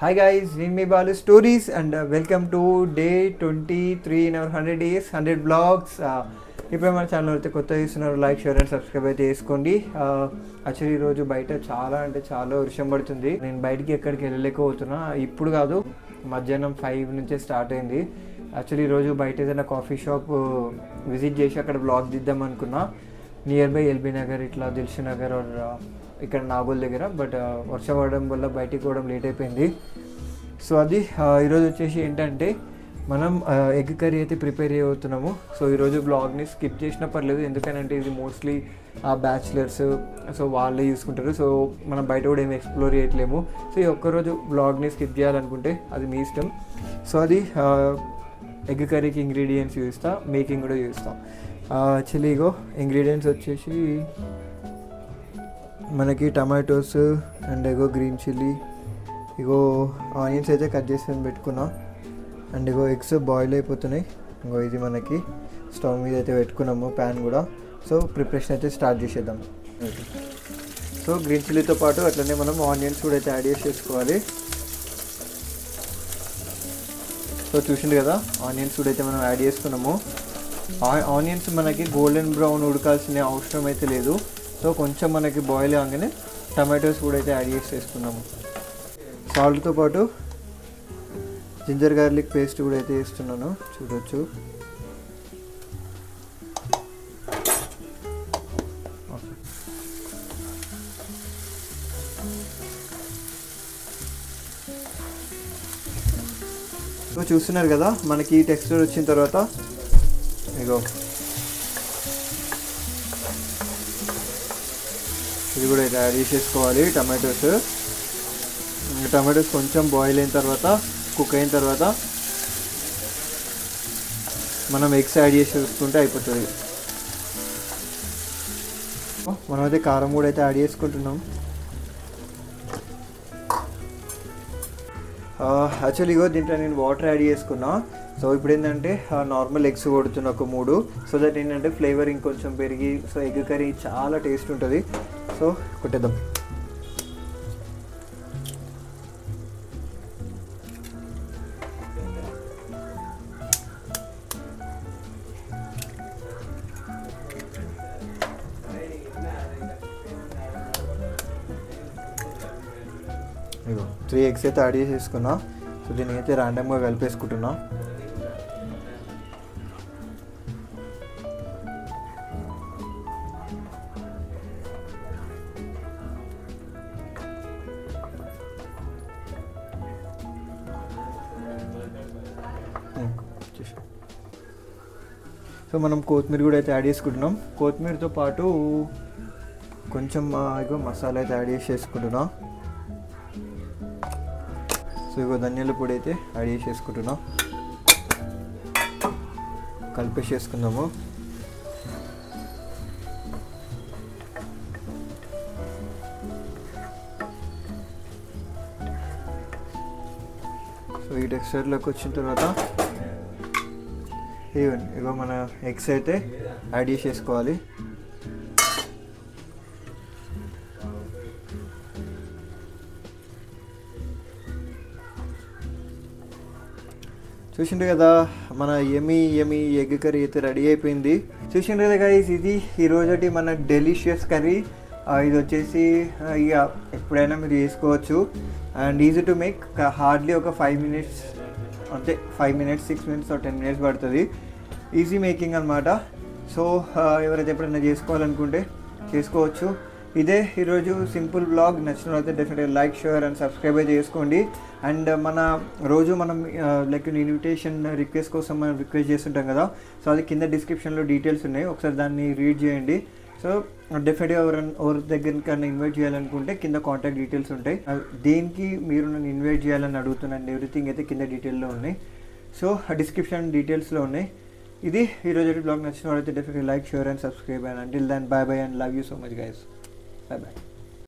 Hi guys, name me Balu Stories and welcome to day 23 in our 100 days, 100 vlogs. ఇప్పుడు మన channel అయితే కొత్త చూస్తున్నారు, లైక్ షేర్ అండ్ సబ్స్క్రైబ్ అయితే చేసుకోండి. యాక్చువల్లీ ఈరోజు బయట చాలా వర్షం పడుతుంది. నేను బయటికి ఎక్కడికి వెళ్ళలేకపోతున్నా. ఇప్పుడు కాదు, మధ్యాహ్నం 5 నుంచే స్టార్ట్ అయింది. యాక్చువల్లీ ఈరోజు బయట ఏదైనా కాఫీ షాప్ విజిట్ చేసి అక్కడ బ్లాగ్ దిద్దాం అనుకున్నా. నియర్ బై ఎల్బీ నగర్, ఇట్లా దిల్షు నగర్ ఇక్కడ నాగోల్ దగ్గర. బట్ వర్షం పడడం వల్ల బయటికి పోవడం లేట్ అయిపోయింది. సో అది ఈరోజు వచ్చేసి ఏంటంటే మనం ఎగ్ కర్రీ అయితే ప్రిపేర్ చేయబోతున్నాము. సో ఈరోజు బ్లాగ్ని స్కిప్ చేసినా పర్లేదు, ఎందుకంటే ఇది మోస్ట్లీ బ్యాచిలర్స్, సో వాళ్ళే చూసుకుంటారు. సో మనం బయట కూడా ఏమి ఎక్స్ప్లోర్ చేయట్లేము. సో ఈ ఒక్కరోజు బ్లాగ్ని స్కిప్ చేయాలనుకుంటే అది మీ ఇష్టం. సో అది ఎగ్ కర్రీకి ఇంగ్రీడియంట్స్ చూపిస్తా, మేకింగ్ కూడా చూపిస్తాం. యాక్చువల్లీ ఇగో ఇంగ్రీడియంట్స్ వచ్చేసి మనకి tomatoes and ego green chilli, ego onions అయితే కట్ చేసి పెట్టుకున్నా. అండ్ ఇగో ఎగ్స్ బాయిల్ అయిపోతున్నాయి. ఇంకో ఇది మనకి స్టవ్ మీద అయితే పెట్టుకున్నాము, ప్యాన్ కూడా. సో ప్రిపరేషన్ అయితే స్టార్ట్ చేసేద్దాం. సో గ్రీన్ చిల్లీతో పాటు అట్లనే మనం ఆనియన్స్ కూడా అయితే యాడ్ చేసుకోవాలి. సో చూసిండు కదా, ఆనియన్స్ కూడా అయితే మనం యాడ్ చేసుకున్నాము. ఆనియన్స్ మనకి గోల్డెన్ బ్రౌన్ ఉడకాల్సిన అవసరం అయితే లేదు. సో కొంచెం మనకి బాయిల్ కాగానే టమాటోస్ కూడా అయితే యాడ్ చేసుకున్నాము. సాల్ట్తో పాటు జింజర్ గార్లిక్ పేస్ట్ కూడా అయితే వేస్తున్నాను, చూడొచ్చు. సో చూస్తున్నారు కదా, మనకి ఈ టెక్స్చర్ వచ్చిన తర్వాత ఇగో ఇది కూడా అయితే యాడ్ చేసుకోవాలి. టమాటోస్ కొంచెం బాయిల్ అయిన తర్వాత, కుక్ అయిన తర్వాత మనం ఎగ్స్ యాడ్ చేసుకుంటే అయిపోతుంది. మనమైతే కారం కూడా అయితే యాడ్ చేసుకుంటున్నాం. యాక్చువల్లీ ఇగో దీంట్లో నేను వాటర్ యాడ్ చేసుకున్నా. సో ఇప్పుడు ఏంటంటే నార్మల్ ఎగ్స్ కొడుతున్నా ఒక 3. సో దట్ ఏంటంటే ఫ్లేవర్ ఇంకొంచెం పెరిగి సో ఎగ్ కర్రీ చాలా టేస్ట్ ఉంటుంది. సో కొట్టేద్దాం. ఇగో 3 ఎగ్స్ అయితే యాడ్ చేసుకున్నా. సో దీన్ని అయితే ర్యాండమ్గా కలిపేసుకుంటున్నా. సో మనం కొత్తిమీర కూడా అయితే యాడ్ చేసుకుంటున్నాం. కొత్తిమీరతో పాటు కొంచెం ఇగో మసాలా అయితే యాడ్ చేసుకుంటున్నాం. సో ఇగో ధనియాల పొడి అయితే యాడ్ చేసుకుంటున్నాం, కలిపేసుకుందాము. సో ఈ టెక్స్చర్లోకి వచ్చిన తర్వాత ఇగో మన ఎగ్స్ అయితే యాడ్ చేసుకోవాలి. చూసిండ్రు కదా, మన యమీ ఎగ్ కర్రీ అయితే రెడీ అయిపోయింది. చూసిండ్రు కదా గైస్, ఇది ఈరోజు మన డెలిషియస్ కర్రీ. ఇది వచ్చేసి ఇక ఎప్పుడైనా మీరు చేసుకోవచ్చు and easy to make. Hardly ఒక 5 minutes అంతే, 5 minutes 6 minutes or 10 minutes పడుతుంది. ఈజీ మేకింగ్ అనమాట. సో ఎవరైతే ఎప్పుడైనా చేసుకోవాలనుకుంటే చేసుకోవచ్చు. ఇదే ఈరోజు సింపుల్ బ్లాగ్. నచ్చిన అయితే డెఫినెట్గా లైక్ షేర్ అండ్ సబ్స్క్రైబ్ అయితే చేసుకోండి. అండ్ మనం లైక్ ఇన్విటేషన్ రిక్వెస్ట్ కోసం మనం రిక్వెస్ట్ చేస్తుంటాం కదా, సో అది కింద డిస్క్రిప్షన్లో డీటెయిల్స్ ఉన్నాయి, ఒకసారి దాన్ని రీడ్ చేయండి. సో డెఫినెట్గా ఎవరి దగ్గరికన్నా ఇన్వైట్ చేయాలనుకుంటే కింద కాంటాక్ట్ డీటెయిల్స్ ఉంటాయి. దేనికి మీరు నన్ను ఇన్వైట్ చేయాలని అడుగుతున్నాను, ఎవ్రీథింగ్ అయితే కింద డీటెయిల్లో ఉన్నాయి. సో డిస్క్రిప్షన్ డీటెయిల్స్లో ఉన్నాయి. ఇది ఈరోజు బ్లాగ్. నచ్చిన వాళ్ళైతే definitely like share and subscribe. And until then bye bye and love you so much guys. Bye bye.